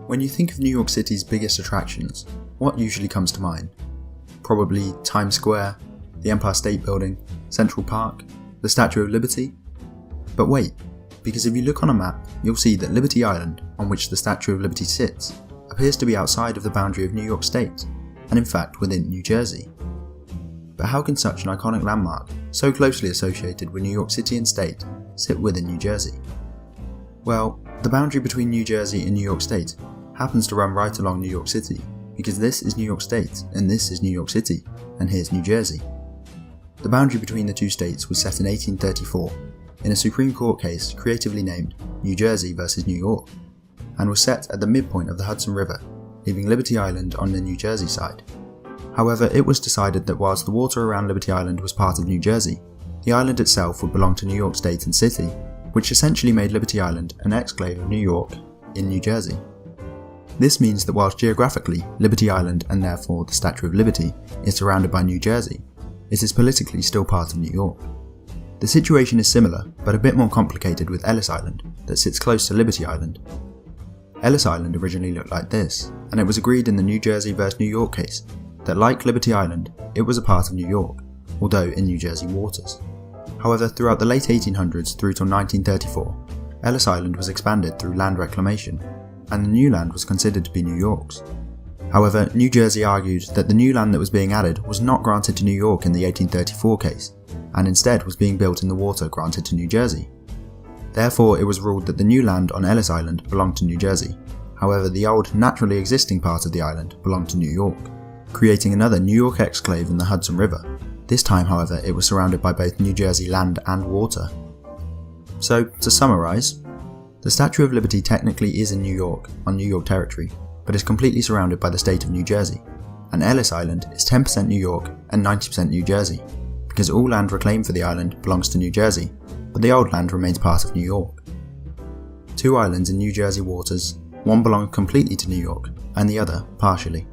When you think of New York City's biggest attractions, what usually comes to mind? Probably Times Square, the Empire State Building, Central Park, the Statue of Liberty? But wait, because if you look on a map, you'll see that Liberty Island, on which the Statue of Liberty sits, appears to be outside of the boundary of New York State, and in fact within New Jersey. But how can such an iconic landmark, so closely associated with New York City and state, sit within New Jersey? Well, the boundary between New Jersey and New York State happens to run right along New York City, because this is New York State, and this is New York City, and here's New Jersey. The boundary between the two states was set in 1834, in a Supreme Court case creatively named New Jersey versus New York, and was set at the midpoint of the Hudson River, leaving Liberty Island on the New Jersey side. However, it was decided that whilst the water around Liberty Island was part of New Jersey, the island itself would belong to New York State and City, which essentially made Liberty Island an exclave of New York in New Jersey. This means that whilst geographically Liberty Island, and therefore the Statue of Liberty, is surrounded by New Jersey, it is politically still part of New York. The situation is similar, but a bit more complicated with Ellis Island, that sits close to Liberty Island. Ellis Island originally looked like this, and it was agreed in the New Jersey vs New York case that, like Liberty Island, it was a part of New York, although in New Jersey waters. However, throughout the late 1800s through till 1934, Ellis Island was expanded through land reclamation, and the new land was considered to be New York's. However, New Jersey argued that the new land that was being added was not granted to New York in the 1834 case, and instead was being built in the water granted to New Jersey. Therefore, it was ruled that the new land on Ellis Island belonged to New Jersey. However, the old, naturally existing part of the island belonged to New York, creating another New York exclave in the Hudson River. This time, however, it was surrounded by both New Jersey land and water. So, to summarise, the Statue of Liberty technically is in New York, on New York territory, but is completely surrounded by the state of New Jersey, and Ellis Island is 10% New York and 90% New Jersey, because all land reclaimed for the island belongs to New Jersey, but the old land remains part of New York. Two islands in New Jersey waters, one belongs completely to New York, and the other partially.